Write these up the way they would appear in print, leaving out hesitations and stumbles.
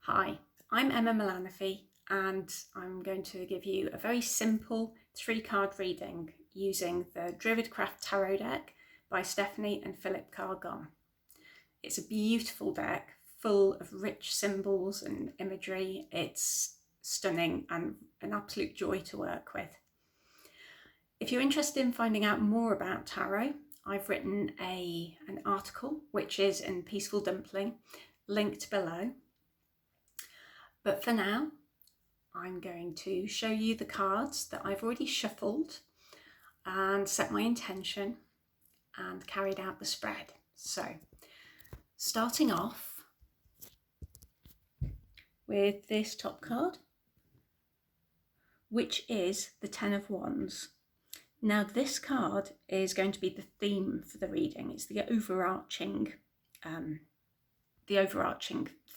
Hi, I'm Emma Milanofi and I'm going to give you a very simple 3-card reading using the Druidcraft Tarot deck by Stephanie and Philip Carr-Gunn. It's a beautiful deck full of rich symbols and imagery. It's stunning and an absolute joy to work with. If you're interested in finding out more about tarot, I've written an article which is in Peaceful Dumpling, linked below. But for now, I'm going to show you the cards that I've already shuffled and set my intention and carried out the spread. So, starting off with this top card, which is the Ten of Wands. Now, this card is going to be the theme for the reading. It's the overarching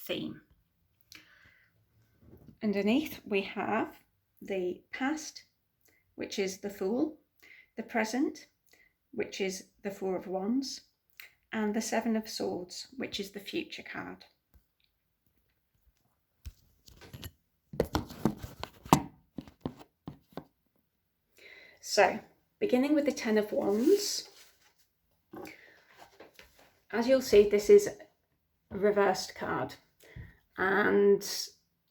theme. Underneath we have the past, which is the Fool, the present, which is the Four of Wands, and the Seven of Swords, which is the future card. So, beginning with the Ten of Wands, as you'll see, this is a reversed card, and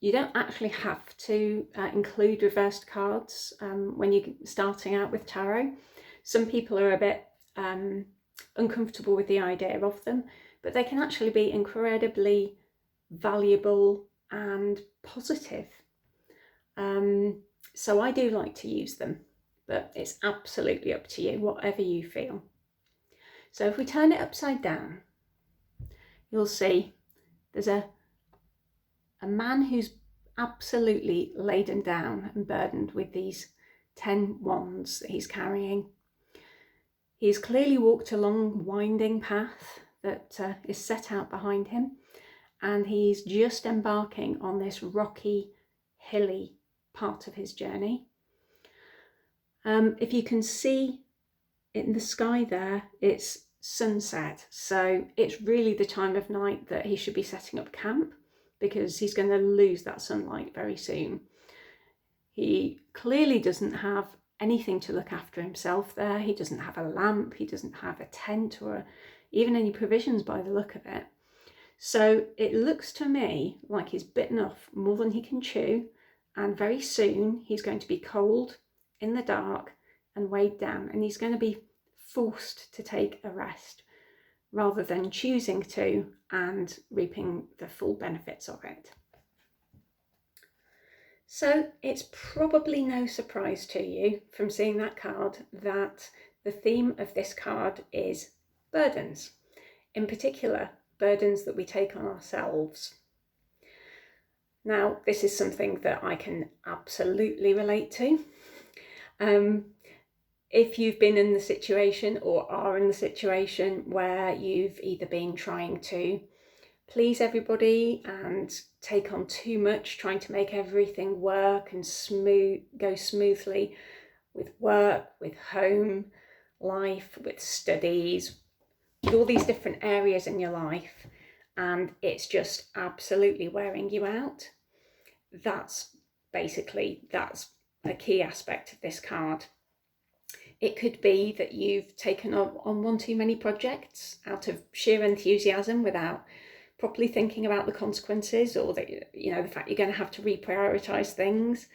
you don't actually have to include reversed cards when you're starting out with tarot. Some people are a bit uncomfortable with the idea of them, but they can actually be incredibly valuable and positive. So I do like to use them, but it's absolutely up to you, whatever you feel. So if we turn it upside down, you'll see there's a man who's absolutely laden down and burdened with these 10 wands that he's carrying. He's clearly walked a long winding path that is set out behind him, and he's just embarking on this rocky, hilly part of his journey. If you can see in the sky there, it's sunset, so it's really the time of night that he should be setting up camp, because he's going to lose that sunlight very soon. He clearly doesn't have anything to look after himself there. He doesn't have a lamp, he doesn't have a tent or even any provisions by the look of it. So it looks to me like he's bitten off more than he can chew, and very soon he's going to be cold, in the dark and weighed down, and he's going to be forced to take a rest rather than choosing to and reaping the full benefits of it. So it's probably no surprise to you from seeing that card that the theme of this card is burdens. In particular, burdens that we take on ourselves. Now, this is something that I can absolutely relate to. If you've been in the situation or are in the situation where you've either been trying to please everybody and take on too much, trying to make everything work and go smoothly with work, with home life, with studies, with all these different areas in your life, and it's just absolutely wearing you out. That's a key aspect of this card. It could be that you've taken on one too many projects out of sheer enthusiasm without properly thinking about the consequences, or that the fact you're going to have to reprioritize things,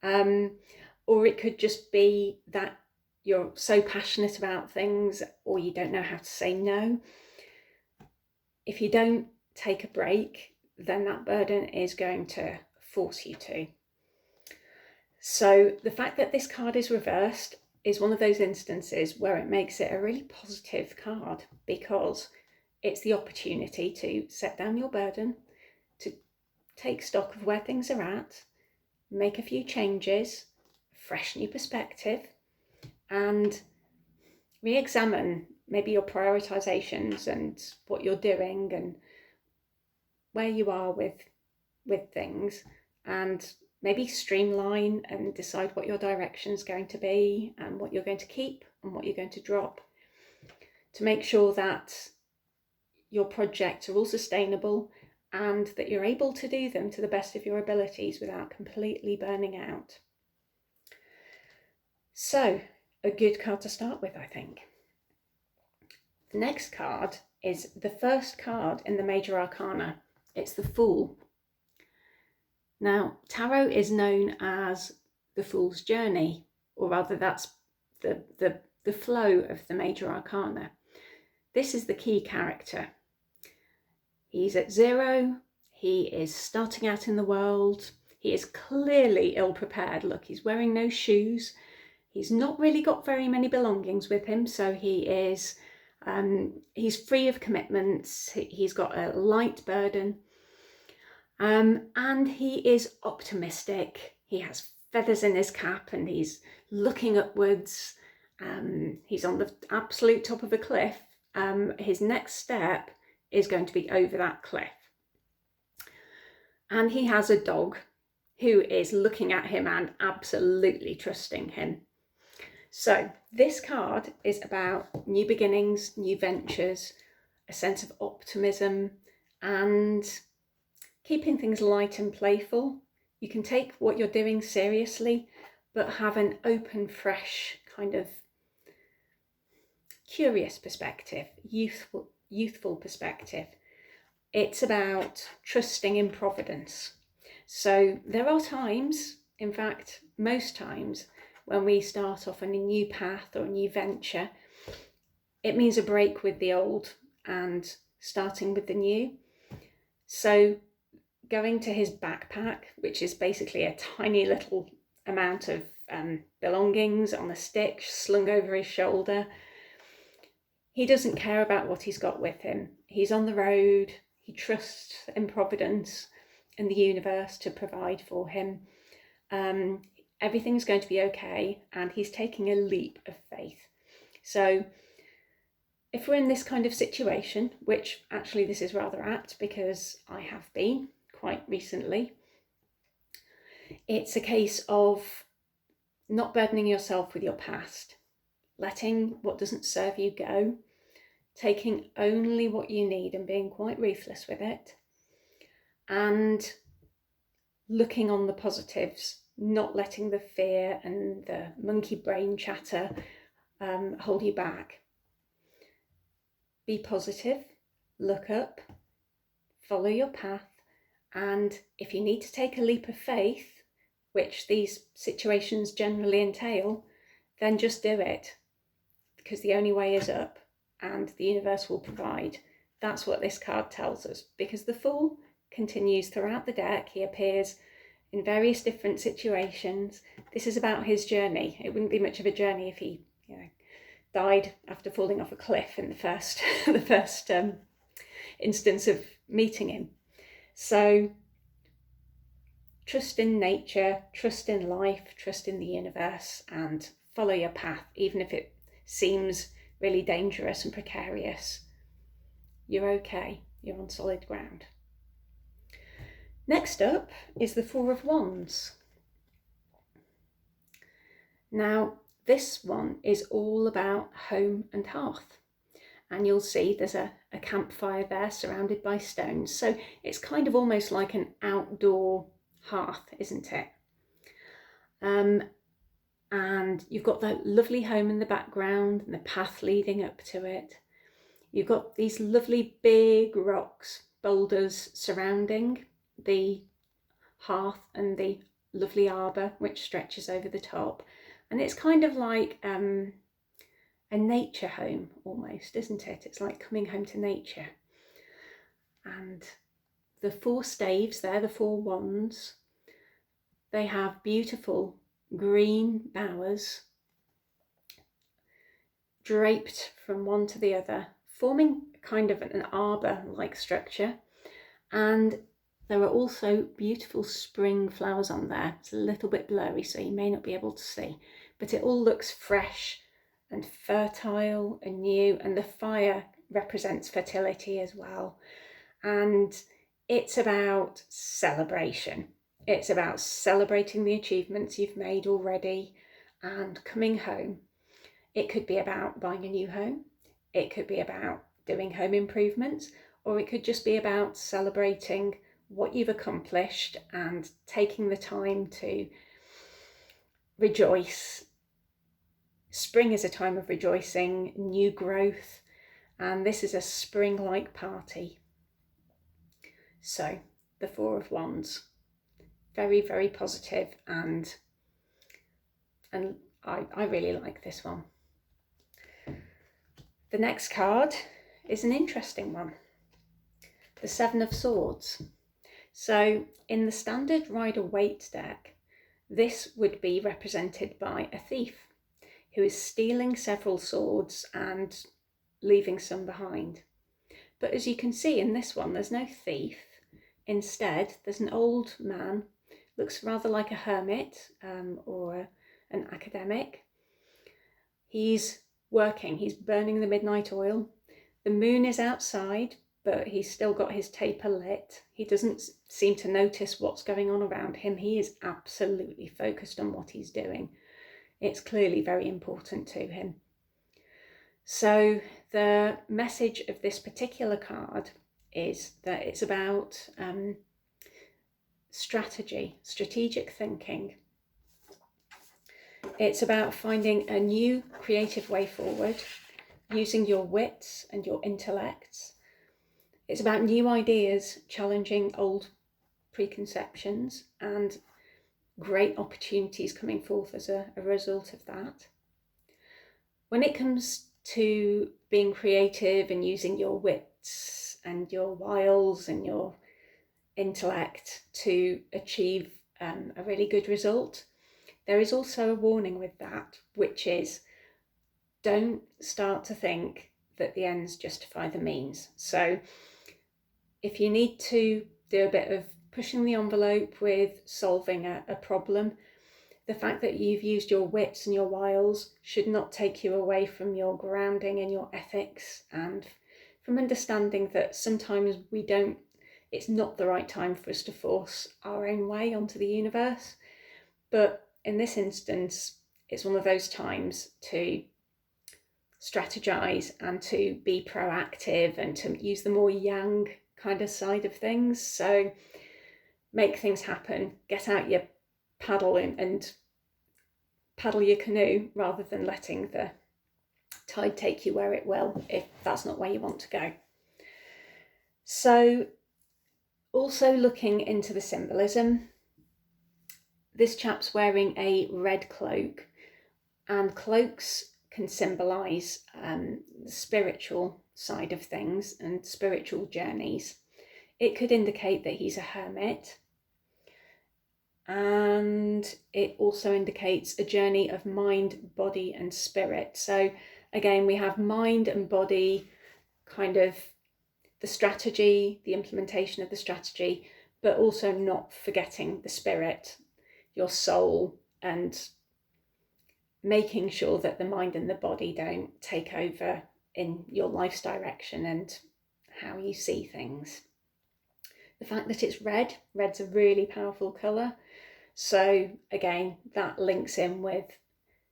or it could just be that you're so passionate about things or you don't know how to say no. If you don't take a break, then that burden is going to force you to. So the fact that this card is reversed is one of those instances where it makes it a really positive card, because it's the opportunity to set down your burden, to take stock of where things are at, make a few changes, freshen your perspective, and re-examine maybe your prioritizations and what you're doing and where you are with things, and maybe streamline and decide what your direction is going to be and what you're going to keep and what you're going to drop, to make sure that your projects are all sustainable and that you're able to do them to the best of your abilities without completely burning out. So, a good card to start with, I think. The next card is the first card in the major arcana. It's the Fool. Now, tarot is known as the Fool's Journey, or rather that's the flow of the major arcana. This is the key character. He's at 0, he is starting out in the world, he is clearly ill-prepared. Look, he's wearing no shoes, he's not really got very many belongings with him, so he's free of commitments, he's got a light burden, and he is optimistic. He has feathers in his cap and he's looking upwards. He's on the absolute top of a cliff. His next step is going to be over that cliff. And he has a dog who is looking at him and absolutely trusting him. So this card is about new beginnings, new ventures, a sense of optimism, and keeping things light and playful. You can take what you're doing seriously, but have an open, fresh, kind of curious perspective, youthful perspective. It's about trusting in providence. So there are times, in fact, most times, when we start off on a new path or a new venture, it means a break with the old and starting with the new. So going to his backpack, which is basically a tiny little amount of belongings on a stick slung over his shoulder, he doesn't care about what he's got with him. He's on the road, he trusts in providence and the universe to provide for him. Everything's going to be okay, and he's taking a leap of faith. So if we're in this kind of situation, which actually this is rather apt because I have been quite recently, it's a case of not burdening yourself with your past, letting what doesn't serve you go, taking only what you need and being quite ruthless with it, and looking on the positives, not letting the fear and the monkey brain chatter hold you back. Be positive, look up, follow your path, and if you need to take a leap of faith, which these situations generally entail, then just do it, because the only way is up and the universe will provide. That's what this card tells us, because the Fool continues throughout the deck. He appears in various different situations. This is about his journey. It wouldn't be much of a journey if he, died after falling off a cliff in the first instance of meeting him. So trust in nature, trust in life, trust in the universe, and follow your path, even if it seems really dangerous and precarious. You're okay, you're on solid ground. Next up is the Four of Wands. Now, this one is all about home and hearth. And you'll see there's a campfire there surrounded by stones. So it's kind of almost like an outdoor hearth, isn't it? And you've got that lovely home in the background and the path leading up to it. You've got these lovely big rocks, boulders surrounding the hearth and the lovely arbour which stretches over the top. And it's kind of like a nature home almost, isn't it? It's like coming home to nature. And the four staves there, the four wands, they have beautiful green bowers draped from one to the other, forming kind of an arbour-like structure. And there are also beautiful spring flowers on there. It's a little bit blurry, so you may not be able to see, but it all looks fresh and fertile and new, and the fire represents fertility as well. And it's about celebration. It's about celebrating the achievements you've made already and coming home. It could be about buying a new home. It could be about doing home improvements, or it could just be about celebrating what you've accomplished and taking the time to rejoice. Spring is a time of rejoicing, new growth, and this is a spring-like party. So the Four of Wands, very, very positive, and I really like this one. The next card is an interesting one, the Seven of Swords. So in the standard Rider-Waite deck, this would be represented by a thief who is stealing several swords and leaving some behind. But as you can see in this one, there's no thief. Instead, there's an old man, looks rather like a hermit or an academic. He's working, he's burning the midnight oil. The moon is outside, but he's still got his taper lit. He doesn't seem to notice what's going on around him. He is absolutely focused on what he's doing. It's clearly very important to him. So the message of this particular card is that it's about strategic thinking. It's about finding a new creative way forward, using your wits and your intellects. It's about new ideas, challenging old preconceptions, and great opportunities coming forth as a result of that. When it comes to being creative and using your wits and your wiles and your intellect to achieve a really good result, there is also a warning with that, which is don't start to think that the ends justify the means. So if you need to do a bit of pushing the envelope with solving a problem, the fact that you've used your wits and your wiles should not take you away from your grounding and your ethics, and from understanding that sometimes it's not the right time for us to force our own way onto the universe. But in this instance, it's one of those times to strategize and to be proactive and to use the more yang kind of side of things. So make things happen, get out your paddle and paddle your canoe rather than letting the tide take you where it will, if that's not where you want to go. So also looking into the symbolism, this chap's wearing a red cloak, and cloaks can symbolise the spiritual side of things and spiritual journeys. It could indicate that he's a hermit, and it also indicates a journey of mind, body and spirit. So again, we have mind and body, kind of the strategy, the implementation of the strategy, but also not forgetting the spirit, your soul, and making sure that the mind and the body don't take over in your life's direction and how you see things. The fact that it's red's a really powerful colour. So again, that links in with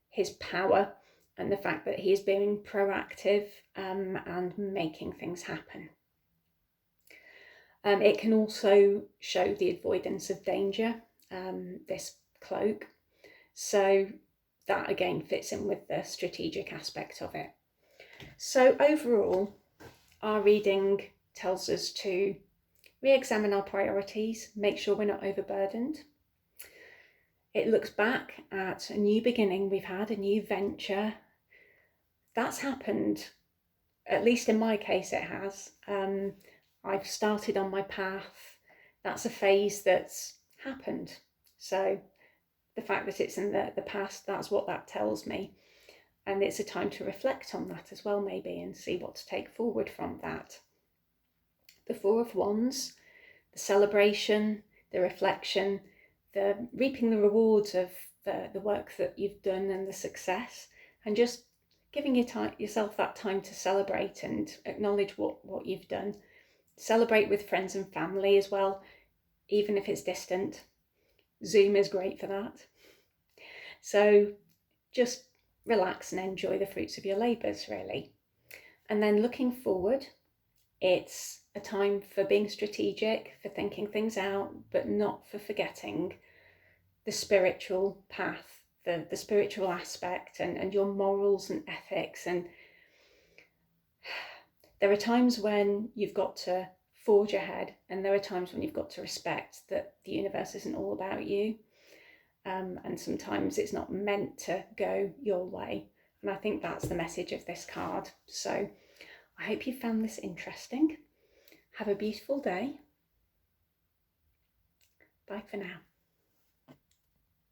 his power and the fact that he is being proactive and making things happen. It can also show the avoidance of danger, this cloak. So that again fits in with the strategic aspect of it. So overall, our reading tells us to re-examine our priorities, make sure we're not overburdened. It looks back at a new beginning we've had, a new venture. That's happened, at least in my case it has. I've started on my path. That's a phase that's happened. So the fact that it's in the past, that's what that tells me. And it's a time to reflect on that as well, maybe, and see what to take forward from that. The Four of Wands, the celebration, the reflection, the reaping the rewards of the work that you've done and the success, and just giving yourself that time to celebrate and acknowledge what you've done. Celebrate with friends and family as well, even if it's distant. Zoom is great for that. So just relax and enjoy the fruits of your labours, really. And then looking forward, it's a time for being strategic, for thinking things out, but not for forgetting the spiritual path, the spiritual aspect, and your morals and ethics. And there are times when you've got to forge ahead, and there are times when you've got to respect that the universe isn't all about you. And sometimes it's not meant to go your way. And I think that's the message of this card. So I hope you found this interesting. Have a beautiful day. Bye for now.